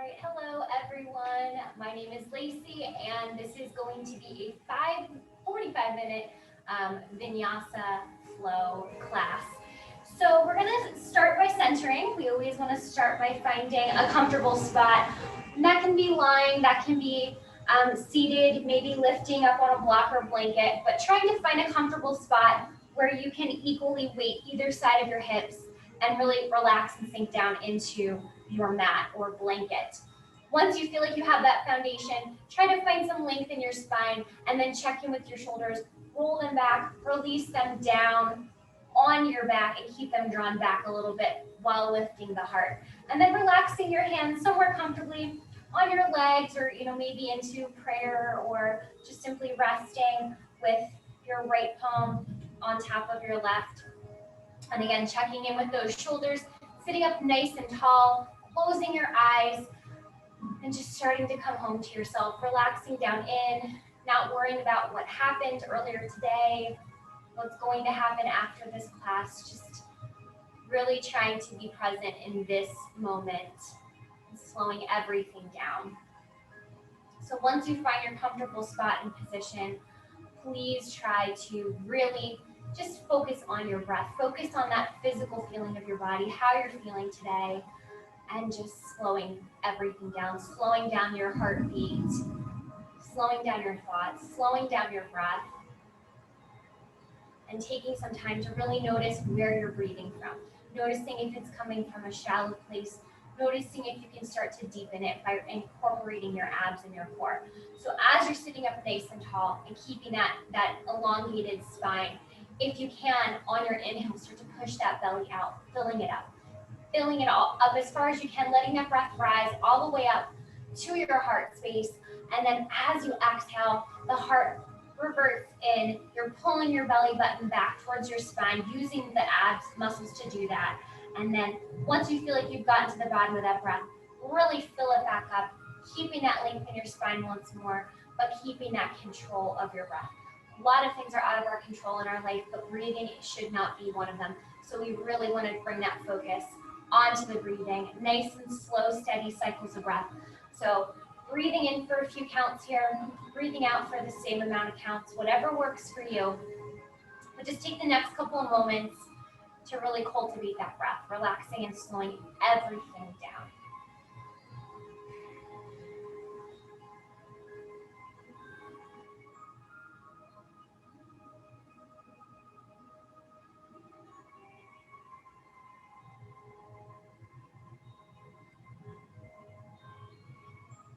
right, hello everyone. My name is Lacey, and this is going to be a 45-minute Vinyasa flow class. So we're going to start by centering. We always want to start by finding a comfortable spot. And that can be lying, that can be seated, maybe lifting up on a block or blanket, but trying to find a comfortable spot where you can equally weight either side of your hips and really relax and sink down into your mat or blanket. Once you feel like you have that foundation, try to find some length in your spine and then check in with your shoulders, roll them back, release them down on your back and keep them drawn back a little bit while lifting the heart. And then relaxing your hands somewhere comfortably on your legs or maybe into prayer or just simply resting with your right palm on top of your left. And again, checking in with those shoulders, sitting up nice and tall, closing your eyes, and just starting to come home to yourself, relaxing down in, not worrying about what happened earlier today, what's going to happen after this class, just really trying to be present in this moment, and slowing everything down. So once you find your comfortable spot and position, please try to really just focus on your breath, focus on that physical feeling of your body, how you're feeling today, and just slowing everything down, slowing down your heartbeat, slowing down your thoughts, slowing down your breath, and taking some time to really notice where you're breathing from, noticing if it's coming from a shallow place, noticing if you can start to deepen it by incorporating your abs and your core. So as you're sitting up nice and tall and keeping that elongated spine, if you can, on your inhale, start to push that belly out, filling it all up as far as you can, letting that breath rise all the way up to your heart space. And then as you exhale, the heart reverts in. You're pulling your belly button back towards your spine, using the abs muscles to do that. And then once you feel like you've gotten to the bottom of that breath, really fill it back up, keeping that length in your spine once more, but keeping that control of your breath. A lot of things are out of our control in our life, but breathing should not be one of them. So we really want to bring that focus onto the breathing, nice and slow, steady cycles of breath. So breathing in for a few counts here, breathing out for the same amount of counts, whatever works for you. But just take the next couple of moments to really cultivate that breath, relaxing and slowing everything down.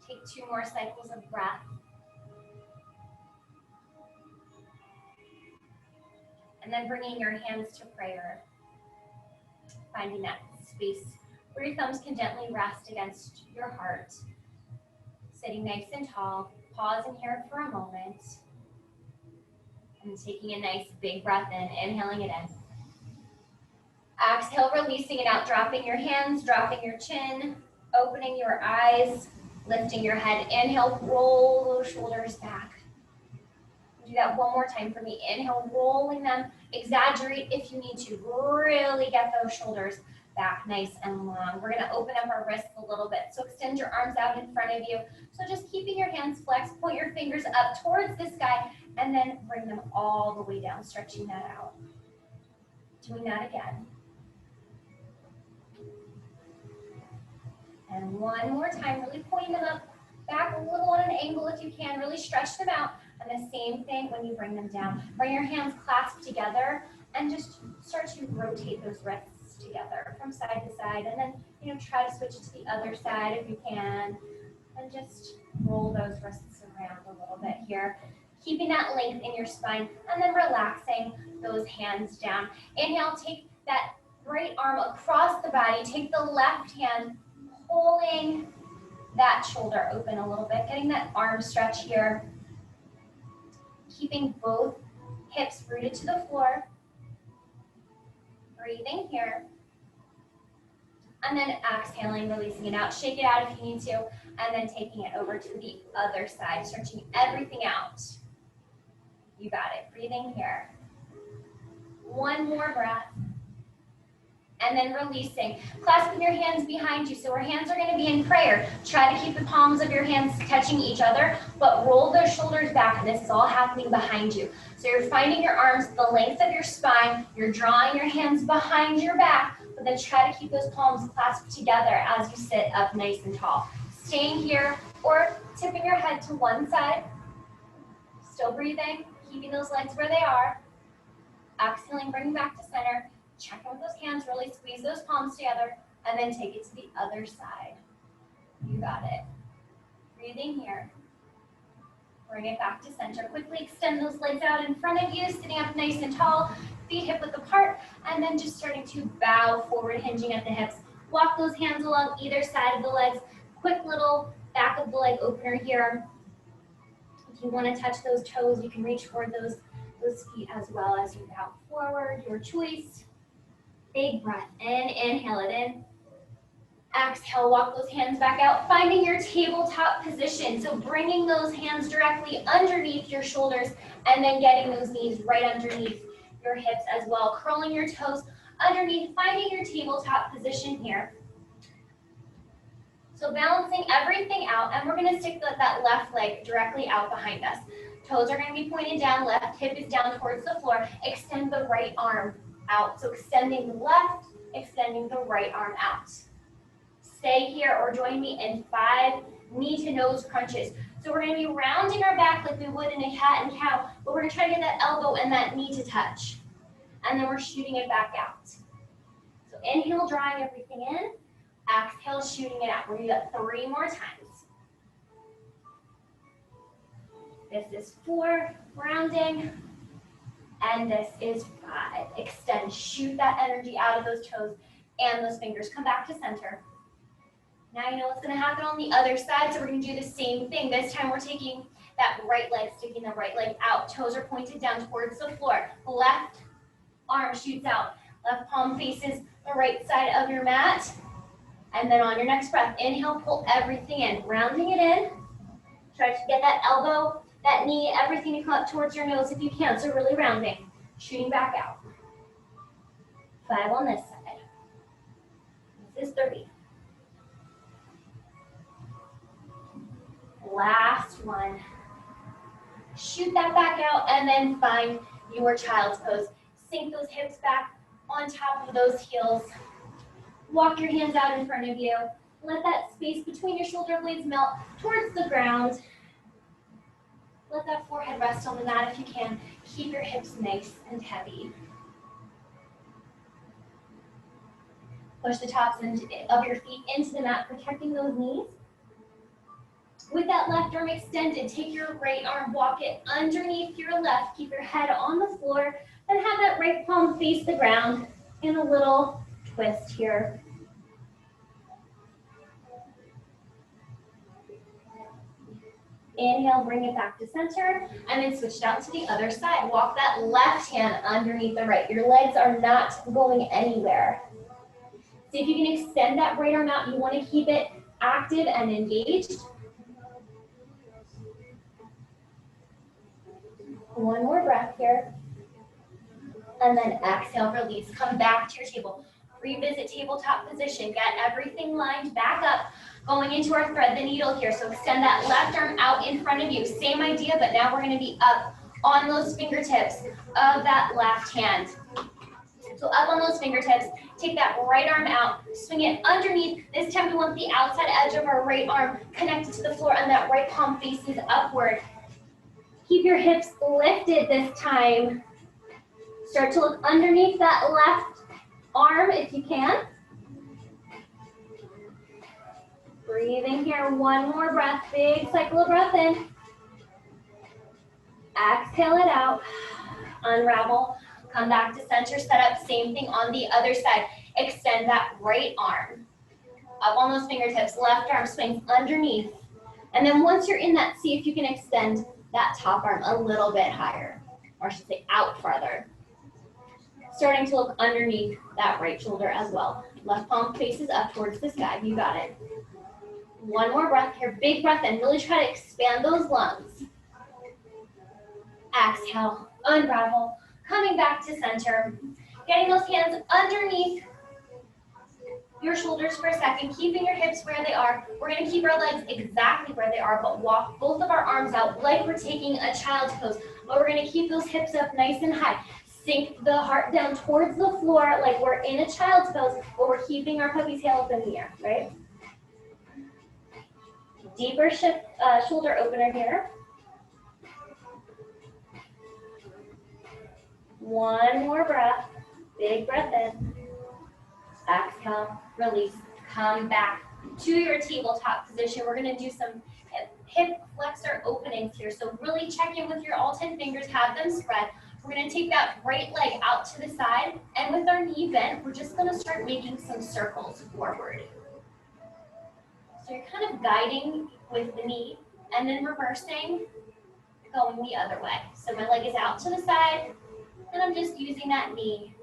Take 2 more cycles of breath. And then bringing your hands to prayer, finding that space where your thumbs can gently rest against your heart. Sitting nice and tall, pausing here for a moment. And taking a nice big breath in, inhaling it in. Exhale, releasing it out, dropping your hands, dropping your chin, opening your eyes, lifting your head. Inhale, roll those shoulders back. Do that one more time for me. Inhale, rolling them. Exaggerate if you need to. Really get those shoulders back nice and long. We're going to open up our wrists a little bit. So extend your arms out in front of you. So just keeping your hands flexed, point your fingers up towards the sky, and then bring them all the way down, stretching that out. Doing that again. And one more time, really pointing them up, back a little on an angle if you can, really stretch them out. And the same thing when you bring them down. Bring your hands clasped together and just start to rotate those wrists together from side to side. And then, try to switch it to the other side if you can. And just roll those wrists around a little bit here. Keeping that length in your spine and then relaxing those hands down. Inhale, take that right arm across the body. Take the left hand, pulling that shoulder open a little bit, getting that arm stretch here. Keeping both hips rooted to the floor. Breathing here. And then exhaling, releasing it out. Shake it out if you need to. And then taking it over to the other side, stretching everything out. You got it. Breathing here. One more breath. and then releasing. Clasping your hands behind you. So our hands are going to be in prayer. Try to keep the palms of your hands touching each other, but roll those shoulders back, and this is all happening behind you. So you're finding your arms the length of your spine. You're drawing your hands behind your back, but then try to keep those palms clasped together as you sit up nice and tall. Staying here or tipping your head to one side. Still breathing, keeping those legs where they are. Exhaling, bring back to center. Check in with those hands, really squeeze those palms together, and then take it to the other side. You got it. Breathing here. Bring it back to center. Quickly extend those legs out in front of you, sitting up nice and tall, feet hip width apart, and then just starting to bow forward, hinging at the hips. Walk those hands along either side of the legs. Quick little back of the leg opener here. If you want to touch those toes, you can reach for those feet as well as you bow forward, your choice. Big breath in, inhale it in. Exhale, walk those hands back out, finding your tabletop position. So bringing those hands directly underneath your shoulders and then getting those knees right underneath your hips as well. Curling your toes underneath, finding your tabletop position here. So balancing everything out, and we're going to stick that left leg directly out behind us. Toes are going to be pointed down, left hip is down towards the floor. Extend the right arm out. So extending the left, extending the right arm out. Stay here or join me in 5 knee to nose crunches. So we're going to be rounding our back like we would in a cat and cow, but we're going to try to get that elbow and that knee to touch. And then we're shooting it back out. So inhale, drawing everything in. Exhale, shooting it out. We're going to do that 3 more times. This is 4, rounding. And this is 5. Extend, shoot that energy out of those toes and those fingers. Come back to center. Now you know what's going to happen on the other side, so we're going to do the same thing. This time we're taking that right leg, sticking the right leg out. Toes are pointed down towards the floor. Left arm shoots out. Left palm faces the right side of your mat. And then on your next breath, inhale, pull everything in. Rounding it in. Try to get that elbow, that knee, everything to come up towards your nose if you can. So really rounding. Shooting back out. 5 on this side. This is 3. Last one. Shoot that back out and then find your child's pose. Sink those hips back on top of those heels. Walk your hands out in front of you. Let that space between your shoulder blades melt towards the ground. Let that forehead rest on the mat if you can. Keep your hips nice and heavy. Push the tops of your feet into the mat, protecting those knees. With that left arm extended, take your right arm, walk it underneath your left. Keep your head on the floor and have that right palm face the ground in a little twist here. Inhale, bring it back to center, and then switch it out to the other side. Walk that left hand underneath the right. Your legs are not going anywhere. See if you can extend that right arm out. You want to keep it active and engaged. One more breath here. And then exhale, release. Come back to your table. Revisit tabletop position. Get everything lined back up. Going into our thread the needle here. So extend that left arm out in front of you. Same idea, but now we're going to be up on those fingertips of that left hand. So up on those fingertips, take that right arm out, swing it underneath. This time we want the outside edge of our right arm connected to the floor and that right palm faces upward. Keep your hips lifted this time. Start to look underneath that left arm if you can. Breathing here, one more breath, big cycle of breath in. Exhale it out, unravel, come back to center, set up, same thing on the other side. Extend that right arm. Up on those fingertips, left arm swings underneath. And then once you're in that, see if you can extend that top arm a little bit higher, or I should say out farther. Starting to look underneath that right shoulder as well. Left palm faces up towards the sky, you got it. One more breath here, big breath in, really try to expand those lungs. Exhale, unravel, coming back to center. Getting those hands underneath your shoulders for a second, keeping your hips where they are. We're gonna keep our legs exactly where they are, but walk both of our arms out like we're taking a child's pose. But we're gonna keep those hips up nice and high. Sink the heart down towards the floor like we're in a child's pose, but we're keeping our puppy tail up in the air, right? Deeper shoulder opener here. One more breath. Big breath in. Exhale, release. Come back to your tabletop position. We're going to do some hip flexor openings here. So really check in with your all 10 fingers. Have them spread. We're going to take that right leg out to the side. And with our knee bent, we're just going to start making some circles forward. So you're kind of guiding with the knee and then reversing, going the other way. So my leg is out to the side. And I'm just using that knee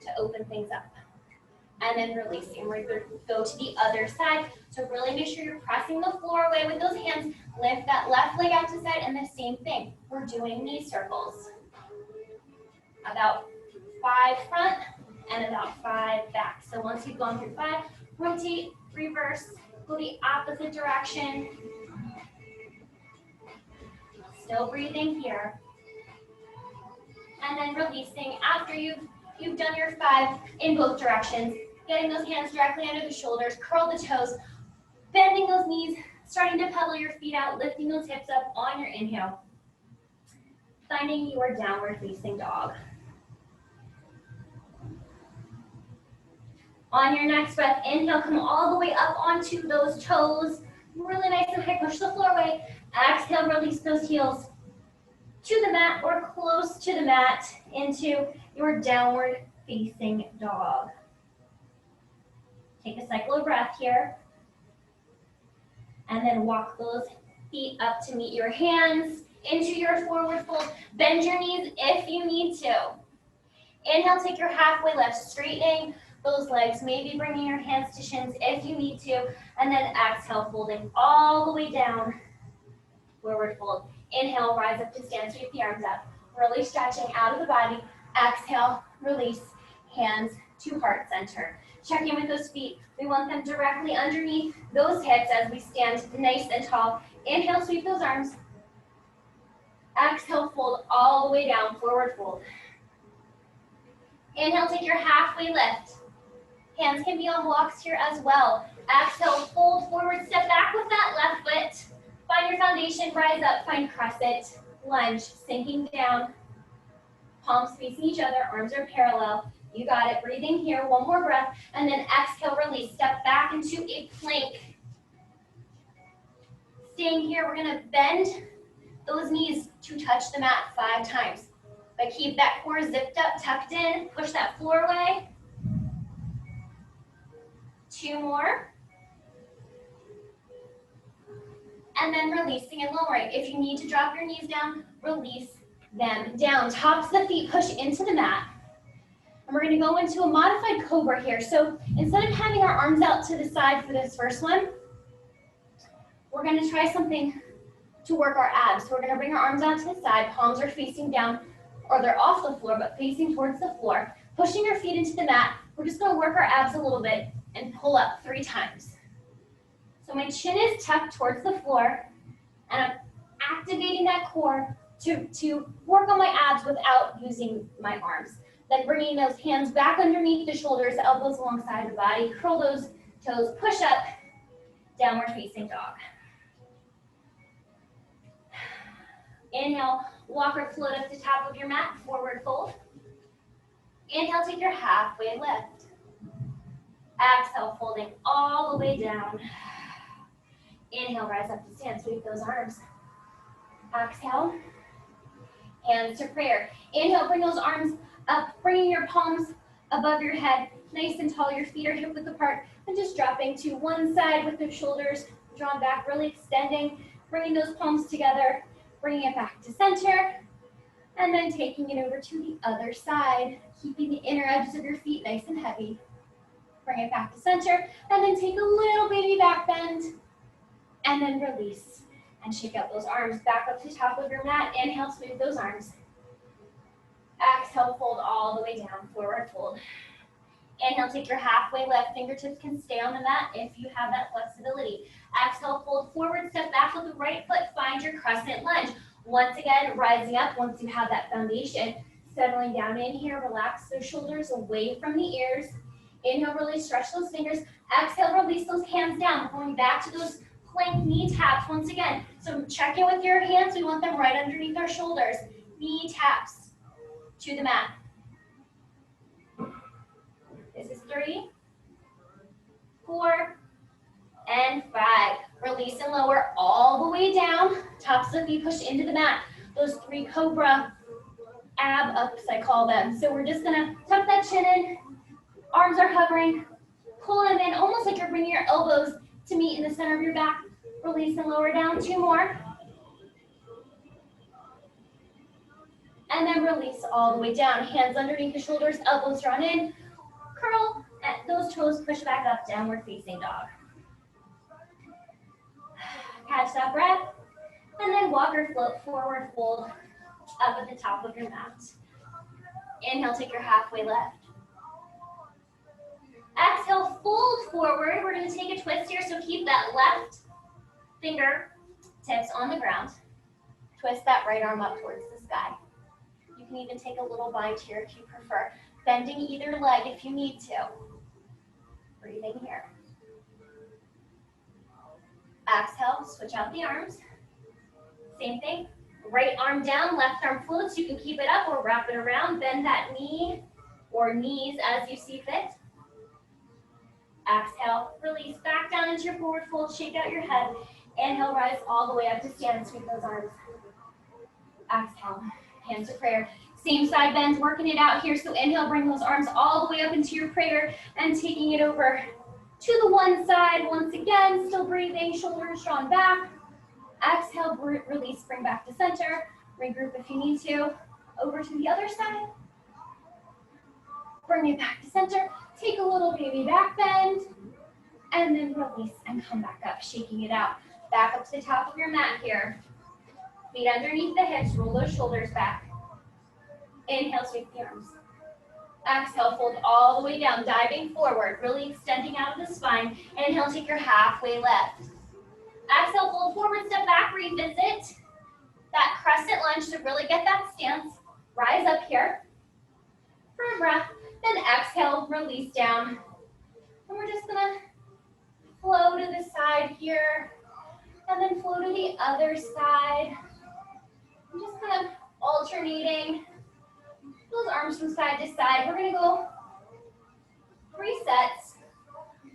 to open things up. And then releasing. We're going to go to the other side. So really make sure you're pressing the floor away with those hands. Lift that left leg out to the side. And the same thing. We're doing knee circles. About 5 front and about 5 back. So once you've gone through 5, rotate, reverse, go the opposite direction. Still breathing here. And then releasing after you've done your 5 in both directions. Getting those hands directly under the shoulders, curl the toes, bending those knees, starting to pedal your feet out, lifting those hips up on your inhale. Finding your downward facing dog. On your next breath, inhale, come all the way up onto those toes. Really nice and high, push the floor away. Exhale, release those heels to the mat or close to the mat into your downward facing dog. Take a cycle of breath here. And then walk those feet up to meet your hands into your forward fold. Bend your knees if you need to. Inhale, take your halfway lift, straightening those legs, maybe bringing your hands to shins if you need to. And then exhale, folding all the way down, forward fold. Inhale, rise up to stand, sweep the arms up. Really stretching out of the body. Exhale, release, hands to heart center. Check in with those feet. We want them directly underneath those hips as we stand nice and tall. Inhale, sweep those arms. Exhale, fold all the way down, forward fold. Inhale, take your halfway lift. Hands can be on blocks here as well. Exhale, fold forward, step back with that left foot. Find your foundation, rise up, find crescent, lunge, sinking down. Palms facing each other, arms are parallel. You got it, breathing here, one more breath, and then exhale, release, step back into a plank. Staying here, we're gonna bend those knees to touch the mat 5 times. But keep that core zipped up, tucked in, push that floor away. 2 more. And then releasing and lowering. If you need to drop your knees down, release them down. Tops of the feet push into the mat. And we're gonna go into a modified cobra here. So instead of having our arms out to the side for this first one, we're gonna try something to work our abs. So we're gonna bring our arms out to the side, palms are facing down, or they're off the floor, but facing towards the floor. Pushing your feet into the mat, we're just gonna work our abs a little bit and pull up 3 times. So my chin is tucked towards the floor, and I'm activating that core to work on my abs without using my arms. Then bringing those hands back underneath the shoulders, elbows alongside the body, curl those toes, push up, downward facing dog. Inhale, walk or float up to top of your mat, forward fold. Inhale, take your halfway lift. Exhale, folding all the way down. Inhale, rise up to stand, sweep those arms. Exhale, hands to prayer. Inhale, bring those arms up, bringing your palms above your head, nice and tall. Your feet are hip width apart, and just dropping to one side with the shoulders drawn back, really extending, bringing those palms together, bringing it back to center, and then taking it over to the other side, keeping the inner edges of your feet nice and heavy. Bring it back to center, and then take a little baby back bend, and then release. And shake out those arms back up to the top of your mat. Inhale, sweep those arms. Exhale, fold all the way down, forward fold. Inhale, take your halfway lift. Fingertips can stay on the mat if you have that flexibility. Exhale, fold forward, step back with the right foot. Find your crescent lunge. Once again, rising up once you have that foundation. Settling down in here, relax those shoulders away from the ears. Inhale, really stretch those fingers. Exhale, release those hands down. Going back to those plank knee taps once again. So check in with your hands. We want them right underneath our shoulders. Knee taps to the mat. This is 3, 4, and 5. Release and lower all the way down. Tops of the feet push into the mat. Those 3 Cobra Ab Ups, I call them. So we're just gonna tuck that chin in. Arms are hovering. Pull them in, almost like you're bringing your elbows to meet in the center of your back. Release and lower down. 2 more. And then release all the way down. Hands underneath the shoulders, elbows drawn in. Curl, and those toes push back up, downward facing dog. Catch that breath. And then walk or float forward, fold up at the top of your mat. Inhale, take your halfway lift. Exhale, fold forward. We're going to take a twist here, so keep that left finger tips on the ground. Twist that right arm up towards the sky. You can even take a little bind here if you prefer. Bending either leg if you need to. Breathing here. Exhale, switch out the arms. Same thing. Right arm down, left arm floats. You can keep it up or wrap it around. Bend that knee or knees as you see fit. Exhale, release back down into your forward fold. Shake out your head. Inhale, rise all the way up to stand and sweep those arms. Exhale, hands to prayer. Same side bend, working it out here. So inhale, bring those arms all the way up into your prayer and taking it over to the one side. Once again, still breathing, shoulders drawn back. Exhale, release, bring back to center. Regroup if you need to. Over to the other side. Bring it back to center. Take a little baby back bend. And then release and come back up, shaking it out. Back up to the top of your mat here. Feet underneath the hips, roll those shoulders back. Inhale, sweep the arms. Exhale, fold all the way down, diving forward, really extending out of the spine. Inhale, take your halfway lift. Exhale, fold forward, step back, revisit that crescent lunge to really get that stance. Rise up here for a breath, then exhale, release down. And we're just gonna flow to the side here, and then flow to the other side. I'm just kind of alternating those arms from side to side. We're gonna go 3 sets,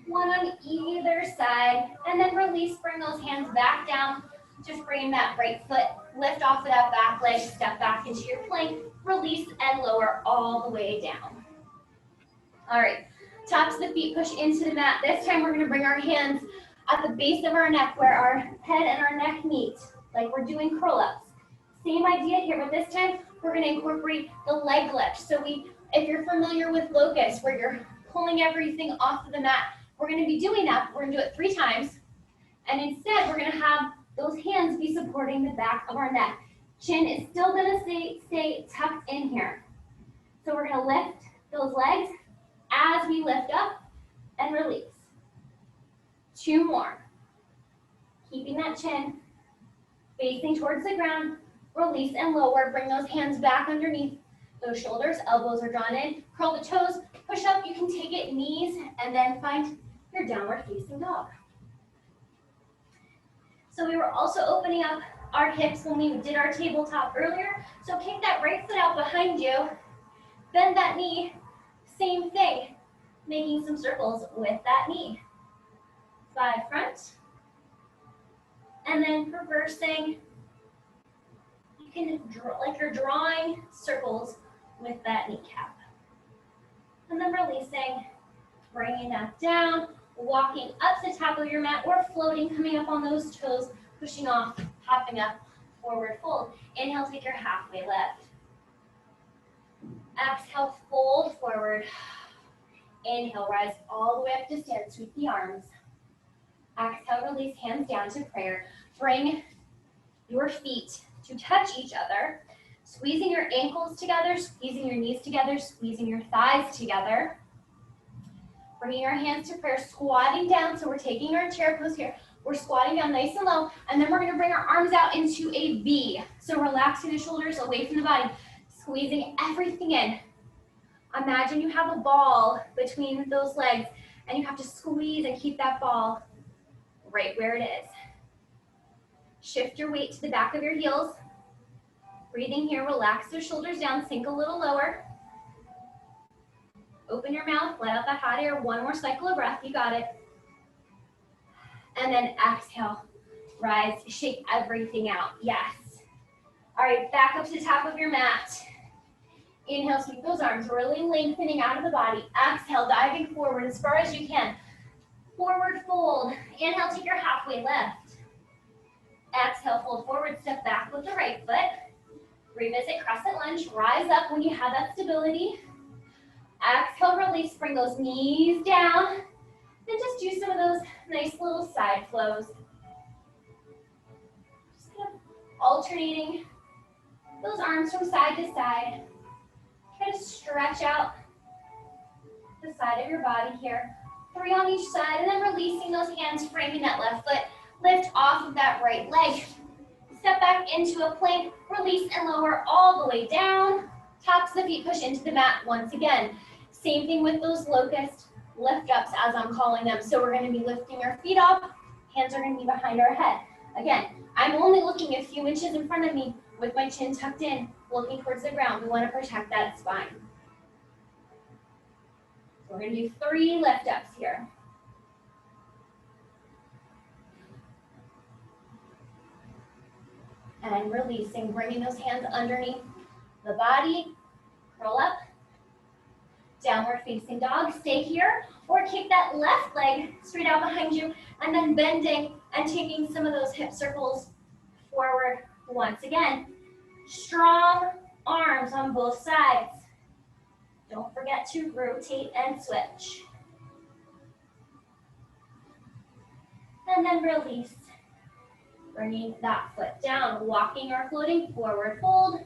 1 on either side, and then release, bring those hands back down. Just bring that right foot, lift off of that back leg, step back into your plank, release and lower all the way down. All right, tops of the feet push into the mat. This time we're gonna bring our hands at the base of our neck where our head and our neck meet, like we're doing curl-ups. Same idea here, but this time we're gonna incorporate the leg lift. So if you're familiar with locust, where you're pulling everything off of the mat, we're gonna be doing that. We're gonna do it 3 times. And instead, we're gonna have those hands be supporting the back of our neck. Chin is still gonna stay tucked in here. So we're gonna lift those legs as we lift up and release. 2 more. Keeping that chin facing towards the ground. Release and lower. Bring those hands back underneath those shoulders. Elbows are drawn in. Curl the toes. Push up. You can take it knees and then find your downward facing dog. So we were also opening up our hips when we did our tabletop earlier. So kick that right foot out behind you. Bend that knee. Same thing. Making some circles with that knee. 5 front. And then reversing. You can draw like you're drawing circles with that kneecap. And then releasing, bringing that down, walking up to the top of your mat or floating, coming up on those toes, pushing off, hopping up, forward fold. Inhale, take your halfway lift. Exhale, fold forward. Inhale, rise all the way up to stand, sweep the arms. Exhale, release, hands down to prayer. Bring your feet to touch each other, squeezing your ankles together, squeezing your knees together, squeezing your thighs together. Bringing our hands to prayer, squatting down. So we're taking our chair pose here. We're squatting down nice and low, and then we're gonna bring our arms out into a V. So relaxing the shoulders away from the body, squeezing everything in. Imagine you have a ball between those legs, and you have to squeeze and keep that ball right where it is. Shift your weight to the back of your heels. Breathing here, relax those shoulders down, sink a little lower. Open your mouth, let out that hot air. One more cycle of breath, you got it. And then exhale, rise, shake everything out, yes. All right, back up to the top of your mat. Inhale, sweep those arms, really lengthening out of the body. Exhale, diving forward as far as you can. Forward fold. Inhale, take your halfway lift. Exhale, fold forward, step back with the right foot. Revisit crescent lunge, rise up when you have that stability. Exhale, release, bring those knees down. And just do some of those nice little side flows. Just kind of alternating those arms from side to side. Try to stretch out the side of your body here. 3 on each side, and then releasing those hands, framing that left foot. Lift off of that right leg. Step back into a plank, release and lower all the way down. Tops of the feet push into the mat once again. Same thing with those locust lift ups, as I'm calling them. So we're going to be lifting our feet up, hands are going to be behind our head. Again, I'm only looking a few inches in front of me with my chin tucked in, looking towards the ground. We want to protect that spine. So we're going to do 3 lift ups here. And releasing, bringing those hands underneath the body, curl up, downward facing dog, stay here, or kick that left leg straight out behind you, and then bending and taking some of those hip circles forward once again. Strong arms on both sides. Don't forget to rotate and switch. And then release. Bringing that foot down, walking or floating, forward fold.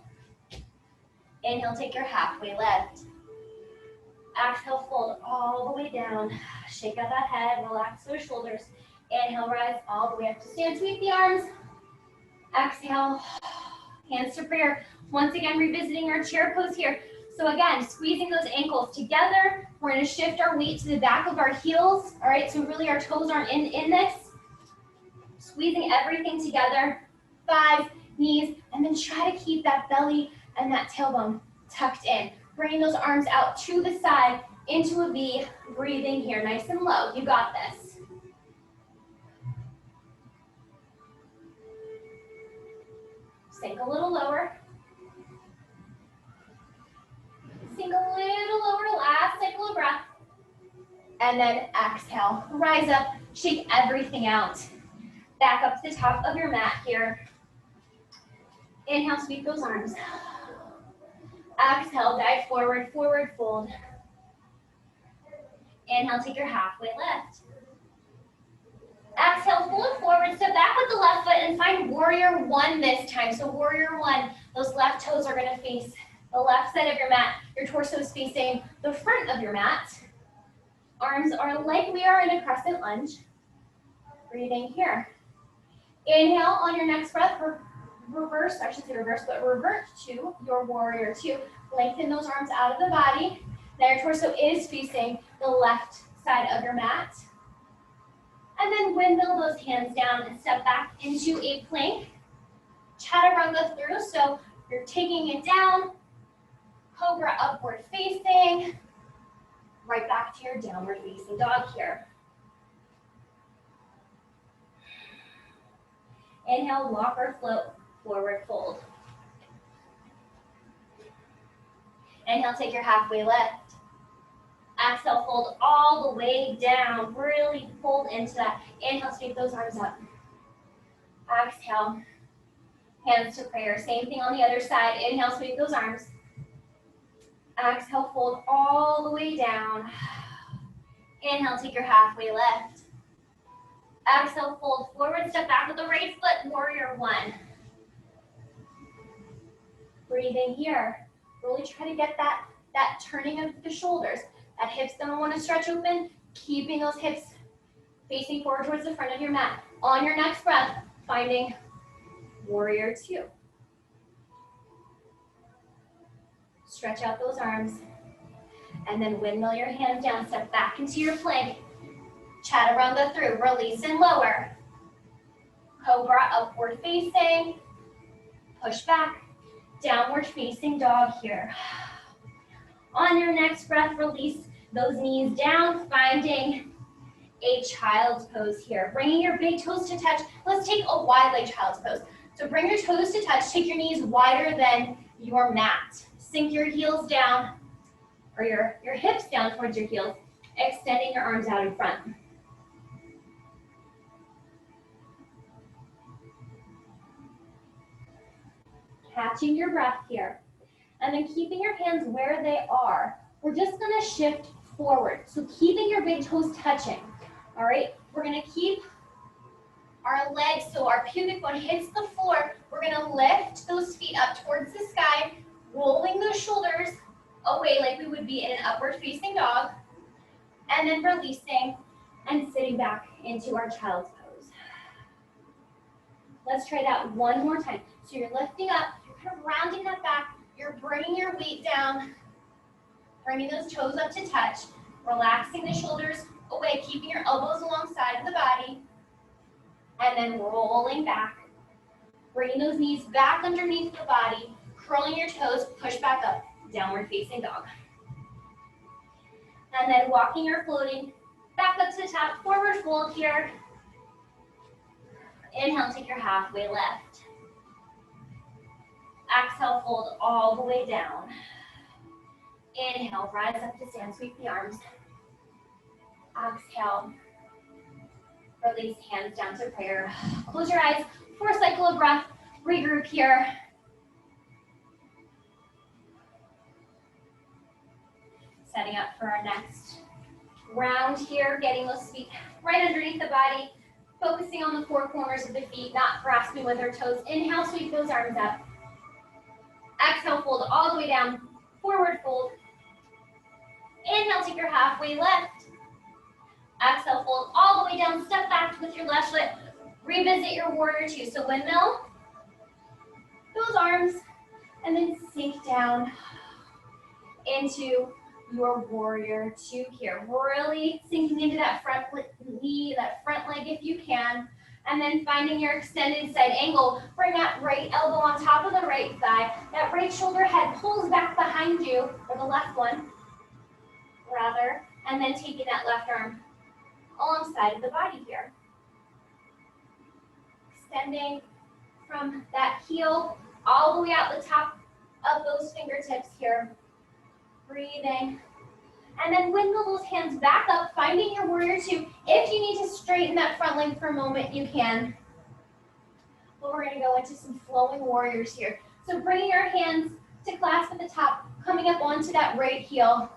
Inhale, take your halfway lift. Exhale, fold all the way down. Shake out that head, relax those shoulders. Inhale, rise all the way up to stand. Sweep the arms. Exhale, hands to prayer. Once again, revisiting our chair pose here. So again, squeezing those ankles together. We're gonna shift our weight to the back of our heels. All right, so really our toes aren't in this. Squeezing everything together, 5 knees, and then try to keep that belly and that tailbone tucked in. Bringing those arms out to the side into a V, breathing here nice and low. You got this. Sink a little lower. Sink a little lower, last cycle of breath. And then exhale, rise up, shake everything out. Back up to the top of your mat here. Inhale, sweep those arms. Exhale, dive forward, forward fold. Inhale, take your halfway lift. Exhale, fold forward, step back with the left foot and find warrior 1 this time. So warrior 1, those left toes are gonna face the left side of your mat. Your torso is facing the front of your mat. Arms are like we are in a crescent lunge. Breathing here. Inhale, on your next breath, reverse, I should say reverse, but revert to your warrior 2. Lengthen those arms out of the body. Now your torso is facing the left side of your mat. And then windmill those hands down and step back into a plank. Chaturanga through, so you're taking it down. Cobra upward facing. Right back to your downward facing dog here. Inhale, walk or float, forward fold. Inhale, take your halfway lift. Exhale, fold all the way down. Really fold into that. Inhale, sweep those arms up. Exhale, hands to prayer. Same thing on the other side. Inhale, sweep those arms. Exhale, fold all the way down. Inhale, take your halfway lift. Exhale, fold forward, step back with the right foot, warrior 1. Breathing here. Really try to get that turning of the shoulders. That hip's gonna wanna stretch open. Keeping those hips facing forward towards the front of your mat. On your next breath, finding warrior two. Stretch out those arms. And then windmill your hands down. Step back into your plank. Chaturanga through. Release and lower. Cobra upward facing. Push back. Downward facing dog here. On your next breath, release those knees down, finding a child's pose here. Bringing your big toes to touch. Let's take a wide leg child's pose. So bring your toes to touch. Take your knees wider than your mat. Sink your heels down, or your hips down towards your heels, extending your arms out in front. Catching your breath here. And then keeping your hands where they are. We're just gonna shift forward. So keeping your big toes touching. All right, we're gonna keep our legs so our pubic bone hits the floor. We're gonna lift those feet up towards the sky, rolling those shoulders away like we would be in an upward facing dog, and then releasing and sitting back into our child's pose. Let's try that one more time. So you're lifting up, you're kind of rounding that back, you're bringing your weight down, bringing those toes up to touch, relaxing the shoulders away, keeping your elbows alongside of the body, and then rolling back, bringing those knees back underneath the body, curling your toes, push back up, downward facing dog. And then walking or floating back up to the top, forward fold here. Inhale, take your halfway lift. Exhale, fold all the way down. Inhale, rise up to stand, sweep the arms. Exhale, release, hands down to prayer. Close your eyes for a cycle of breath. Regroup here. Setting up for our next round here, getting those feet right underneath the body, focusing on the four corners of the feet, not grasping with our toes. Inhale, sweep those arms up. Exhale, fold all the way down, forward fold. Inhale, take your halfway lift. Exhale, fold all the way down, step back with your left foot. Revisit your warrior two. So windmill those arms, and then sink down into your warrior two here. Really sinking into that front knee, that front leg if you can. And then finding your extended side angle. Bring that right elbow on top of the right thigh. That right shoulder head pulls back behind you, or the left one, rather. And then taking that left arm alongside of the body here. Extending from that heel all the way out the top of those fingertips here. Breathing. And then windmill those hands back up, finding your warrior two. If you need to straighten that front leg for a moment, you can. But we're going to go into some flowing warriors here. So bringing our hands to clasp at the top, coming up onto that right heel.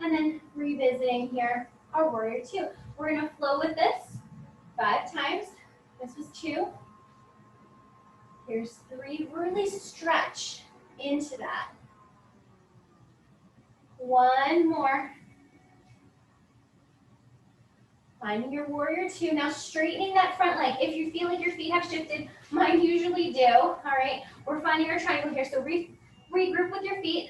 And then revisiting here our warrior two. We're going to flow with this 5 times. This was 2. Here's 3. Really stretch into that. 1 more. Finding your warrior two. Now straightening that front leg. If you feel like your feet have shifted, mine usually do. All right. We're finding our triangle here. So regroup with your feet.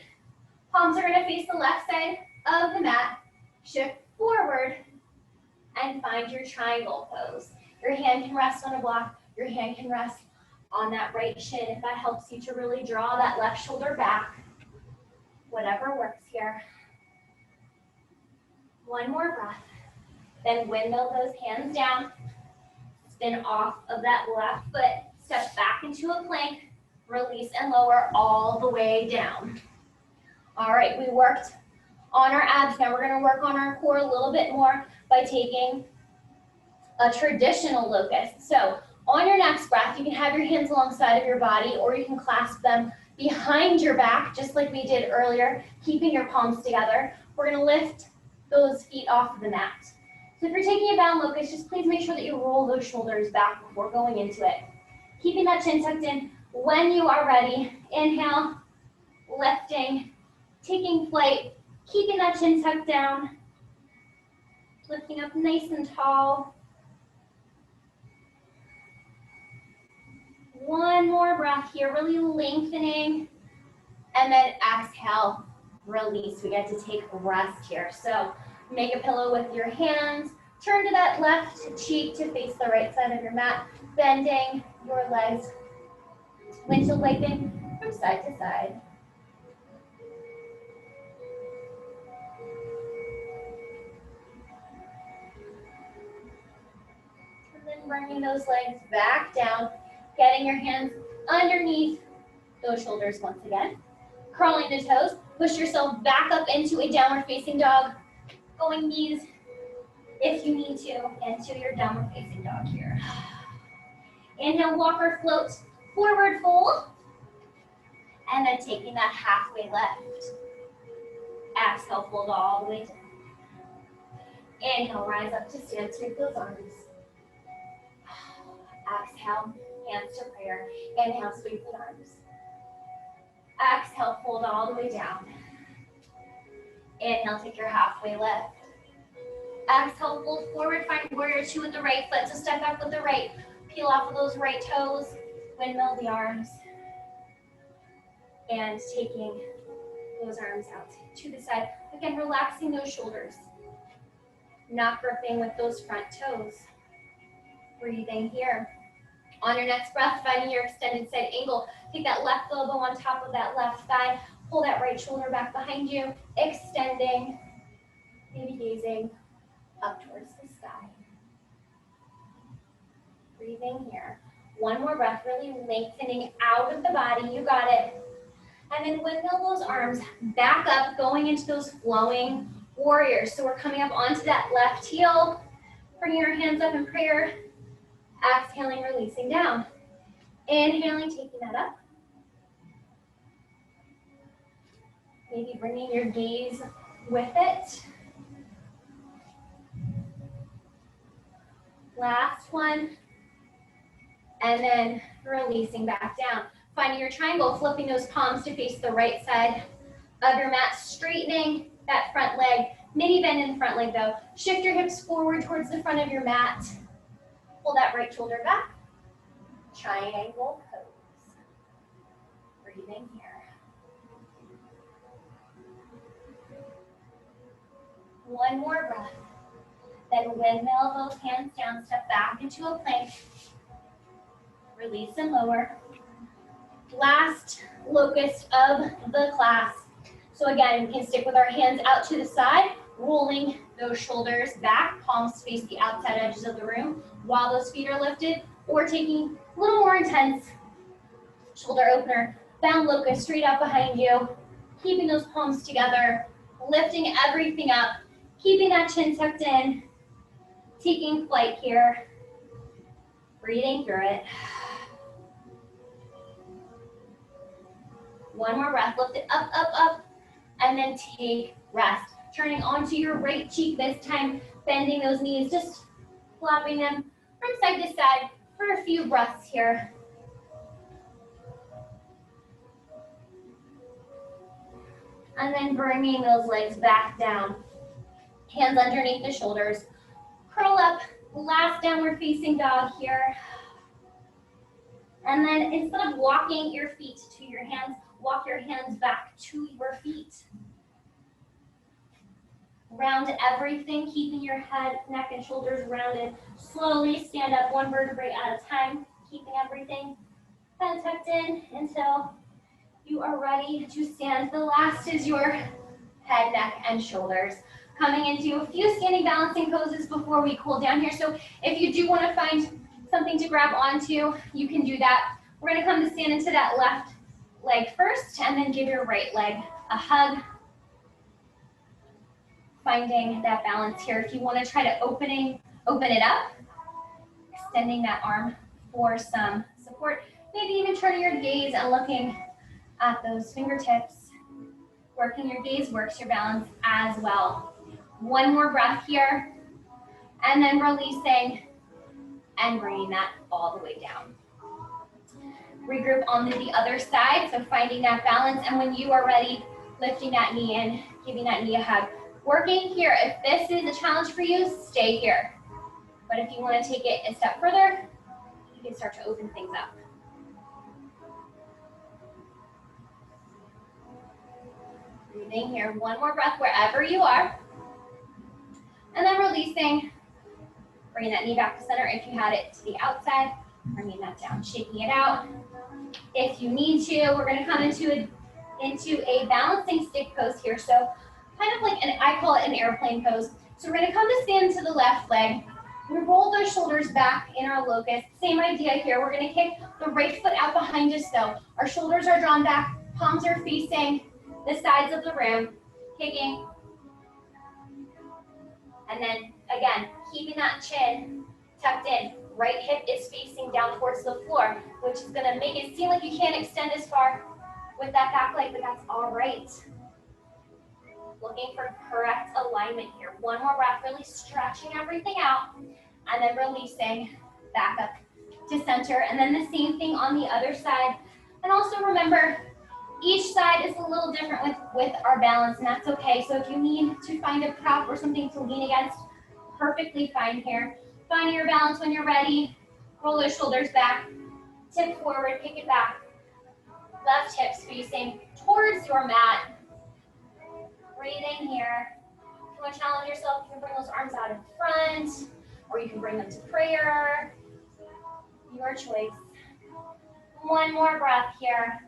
Palms are going to face the left side of the mat. Shift forward and find your triangle pose. Your hand can rest on a block. Your hand can rest on that right shin if that helps you to really draw that left shoulder back. Whatever works here. 1 more breath. Then windmill those hands down. Spin off of that left foot. Step back into a plank. Release and lower all the way down. All right, we worked on our abs. Now we're going to work on our core a little bit more by taking a traditional locust. So on your next breath, you can have your hands alongside of your body, or you can clasp them behind your back, just like we did earlier, keeping your palms together. We're going to lift those feet off of the mat. So if you're taking a bound locust, just please make sure that you roll those shoulders back before going into it. Keeping that chin tucked in. When you are ready, inhale, lifting, taking flight, keeping that chin tucked down. Lifting up nice and tall. One more breath here, really lengthening. And then exhale, release. We get to take a rest here. So make a pillow with your hands. Turn to that left cheek to face the right side of your mat, bending your legs, windshield wiping from side to side. And then bringing those legs back down, getting your hands underneath those shoulders once again. Curling the toes, push yourself back up into a downward facing dog, going knees if you need to into your downward facing dog here. Inhale, walk or float, forward fold, and then taking that halfway lift. Exhale, fold all the way down. Inhale, rise up to stand, sweep those arms. Exhale, hands to prayer. Inhale, sweep the arms. Exhale, fold all the way down. Inhale, take your halfway lift. Exhale, fold forward, find warrior two with the right foot. So step back with the right. Peel off of those right toes. Windmill the arms. And taking those arms out to the side. Again, relaxing those shoulders. Not gripping with those front toes. Breathing here. On your next breath, finding your extended side angle. Take that left elbow on top of that left thigh. Pull that right shoulder back behind you. Extending. Maybe gazing up towards the sky. Breathing here. One more breath, really lengthening out of the body. You got it. And then windmill those arms back up, going into those flowing warriors. So we're coming up onto that left heel. Bringing your hands up in prayer. Exhaling, releasing down. Inhaling, taking that up. Maybe bringing your gaze with it. Last one. And then releasing back down. Finding your triangle, flipping those palms to face the right side of your mat, straightening that front leg. Mini bend in the front leg though. Shift your hips forward towards the front of your mat. Pull that right shoulder back. Triangle pose. Breathing here. One more breath. Then windmill those hands down, step back into a plank. Release and lower. Last locust of the class. So again, we can stick with our hands out to the side, rolling those shoulders back, palms face the outside edges of the room while those feet are lifted, or taking a little more intense shoulder opener, bound locust straight out behind you, keeping those palms together, lifting everything up, keeping that chin tucked in, taking flight here, breathing through it. One more breath, lift it up, up, up, and then take rest. Turning onto your right cheek this time, bending those knees, just flopping them from side to side for a few breaths here. And then bringing those legs back down. Hands underneath the shoulders. Curl up, last downward facing dog here. And then instead of walking your feet to your hands, walk your hands back to your feet. Round everything, keeping your head, neck, and shoulders rounded. Slowly stand up one vertebrae at a time, keeping everything head tucked in until you are ready to stand. The last is your head, neck, and shoulders. Coming into a few standing balancing poses before we cool down here. So if you do want to find something to grab onto, you can do that. We're going to come to stand into that left leg first, and then give your right leg a hug. Finding that balance here. If you want to try to open it up, extending that arm for some support. Maybe even turning your gaze and looking at those fingertips. Working your gaze works your balance as well. One more breath here, and then releasing and bringing that all the way down. Regroup on the other side, so finding that balance, and when you are ready, lifting that knee in, giving that knee a hug, working here. If this is a challenge for you, stay here. But if you want to take it a step further, you can start to open things up. Breathing here, one more breath wherever you are. And then releasing, bringing that knee back to center. If you had it to the outside, bringing that down, shaking it out. If you need to, we're gonna come into a balancing stick pose here. So kind of like, I call it an airplane pose. So we're gonna come to stand to the left leg. We roll those shoulders back in our locust. Same idea here. We're gonna kick the right foot out behind us though. Our shoulders are drawn back, palms are facing the sides of the room, kicking. And then again, keeping that chin tucked in. Right hip is facing down towards the floor, which is gonna make it seem like you can't extend as far with that back leg, but that's all right. Looking for correct alignment here. One more breath, really stretching everything out, and then releasing back up to center. And then the same thing on the other side. And also remember, each side is a little different with our balance, and that's okay. So if you need to find a prop or something to lean against, perfectly fine here. Find your balance when you're ready. Roll those shoulders back, tip forward, kick it back. Left hips facing towards your mat. Breathing here. If you want to challenge yourself, you can bring those arms out in front, or you can bring them to prayer. Your choice. One more breath here.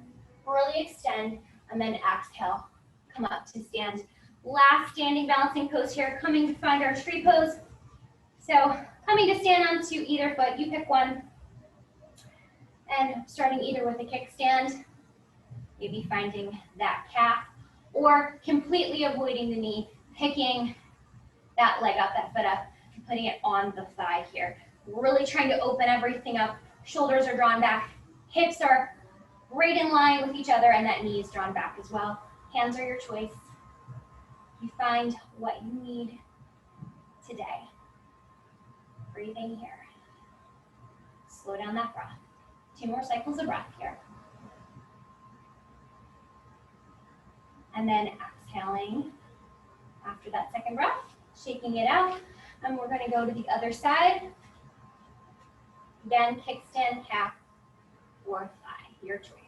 Really extend, and then exhale. Come up to stand. Last standing balancing pose here, coming to find our tree pose. So coming to stand onto either foot, you pick one. And starting either with a kickstand, maybe finding that calf, or completely avoiding the knee, picking that leg up, that foot up, and putting it on the thigh here. Really trying to open everything up. Shoulders are drawn back, hips are right in line with each other, and that knee is drawn back as well. Hands are your choice. You find what you need today. Breathing here. Slow down that breath. 2 more cycles of breath here. And then exhaling after that second breath, shaking it out. And we're going to go to the other side. Again, kickstand, calf, or thigh, your choice.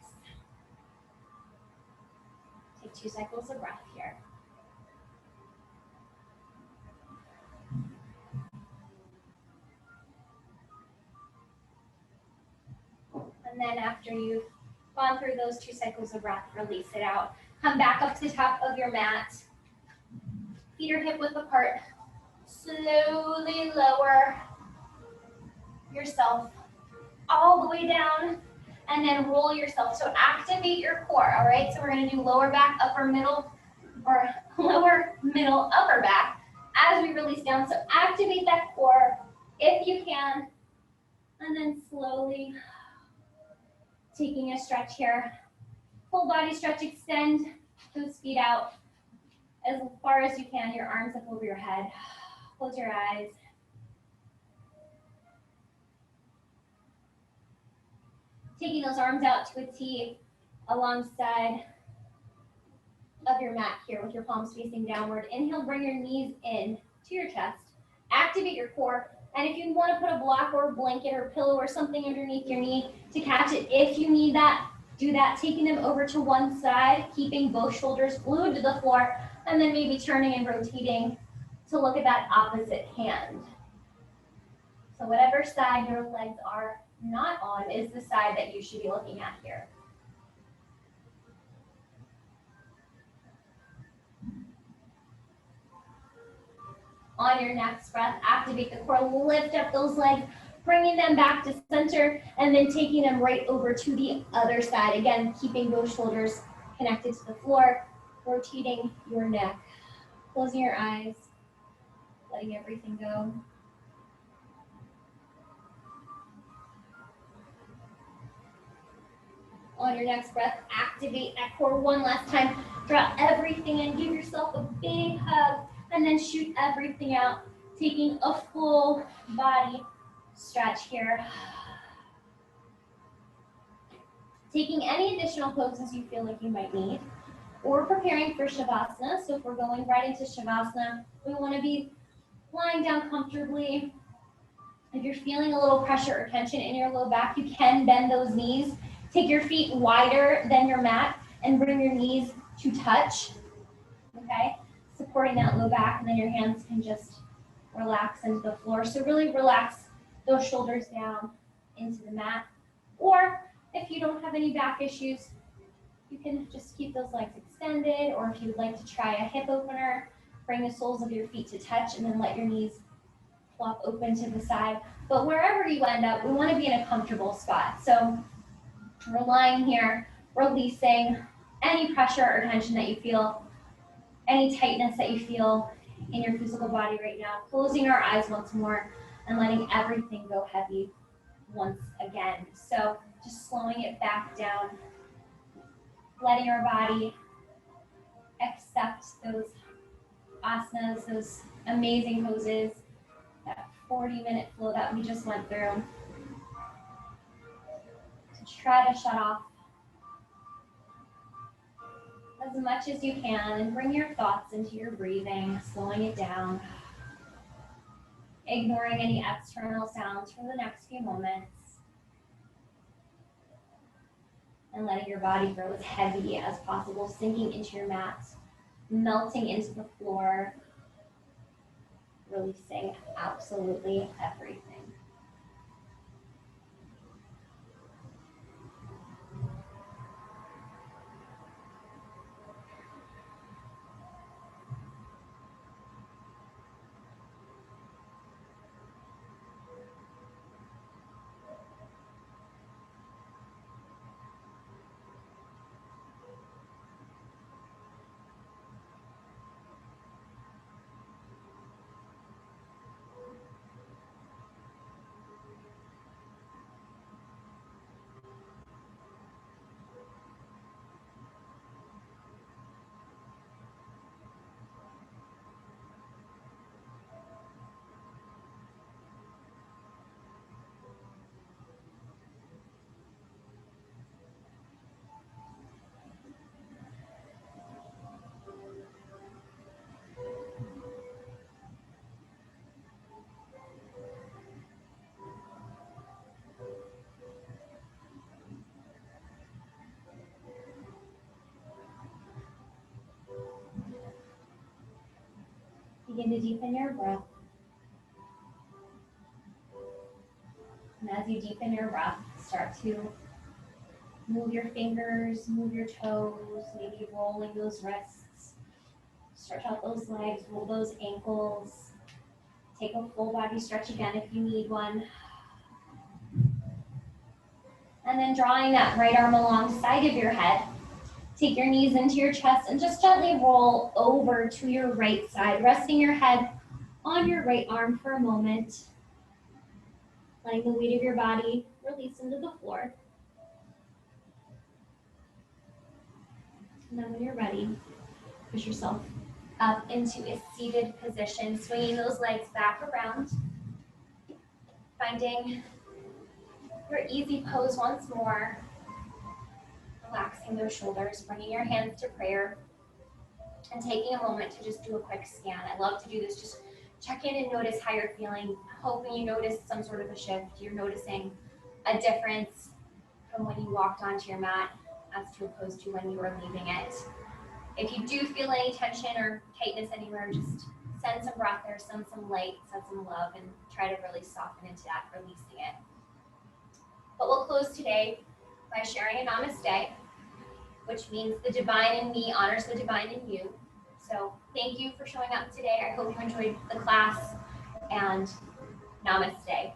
Take 2 cycles of breath here. And then after you've gone through those 2 cycles of breath, release it out. Come back up to the top of your mat. Feet are hip width apart. Slowly lower yourself all the way down, and then roll yourself. So activate your core, all right? So we're gonna do lower back, upper middle, or lower, middle, upper back as we release down. So activate that core if you can, and then slowly taking a stretch here. Full body stretch, extend those feet out as far as you can, your arms up over your head. Close your eyes. Taking those arms out to a T alongside of your mat here with your palms facing downward. Inhale, bring your knees in to your chest. Activate your core. And if you want to put a block or a blanket or a pillow or something underneath your knee to catch it, if you need that, do that. Taking them over to one side, keeping both shoulders glued to the floor, and then maybe turning and rotating to look at that opposite hand. So whatever side your legs are not on is the side that you should be looking at here. On your next breath, activate the core, lift up those legs, bringing them back to center, and then taking them right over to the other side. Again, keeping those shoulders connected to the floor, rotating your neck, closing your eyes, letting everything go. On your next breath, activate that core one last time. Draw everything in, give yourself a big hug, and then shoot everything out, taking a full body stretch here. Taking any additional poses you feel like you might need. or preparing for Shavasana. So if we're going right into Shavasana, we want to be lying down comfortably. If you're feeling a little pressure or tension in your low back, you can bend those knees. Take your feet wider than your mat and bring your knees to touch, okay? Supporting that low back, and then your hands can just relax into the floor. So really relax those shoulders down into the mat. Or if you don't have any back issues, you can just keep those legs extended, or if you'd like to try a hip opener, bring the soles of your feet to touch and then let your knees flop open to the side. But wherever you end up, we want to be in a comfortable spot. So we're lying here, releasing any pressure or tension that you feel, any tightness that you feel in your physical body right now. Closing our eyes once more and letting everything go heavy once again. So just slowing it back down, letting our body accept those asanas, those amazing poses, that 40-minute flow that we just went through. To try to shut off as much as you can and bring your thoughts into your breathing, slowing it down, ignoring any external sounds for the next few moments, and letting your body grow as heavy as possible, sinking into your mat, melting into the floor, releasing absolutely everything. Begin to deepen your breath. And as you deepen your breath, start to move your fingers, move your toes, maybe rolling those wrists. Stretch out those legs, roll those ankles. Take a full body stretch again if you need one. And then drawing that right arm alongside of your head. Take your knees into your chest and just gently roll over to your right side, resting your head on your right arm for a moment. Letting the weight of your body release into the floor. And then when you're ready, push yourself up into a seated position, swinging those legs back around. Finding your easy pose once more. Relaxing those shoulders, bringing your hands to prayer, and taking a moment to just do a quick scan. I love to do this. Just check in and notice how you're feeling. Hoping you notice some sort of a shift. You're noticing a difference from when you walked onto your mat as opposed to when you were leaving it. If you do feel any tension or tightness anywhere, just send some breath there, send some light, send some love, and try to really soften into that, releasing it. But we'll close today by sharing a namaste, which means the divine in me honors the divine in you. So thank you for showing up today. I hope you enjoyed the class, and namaste.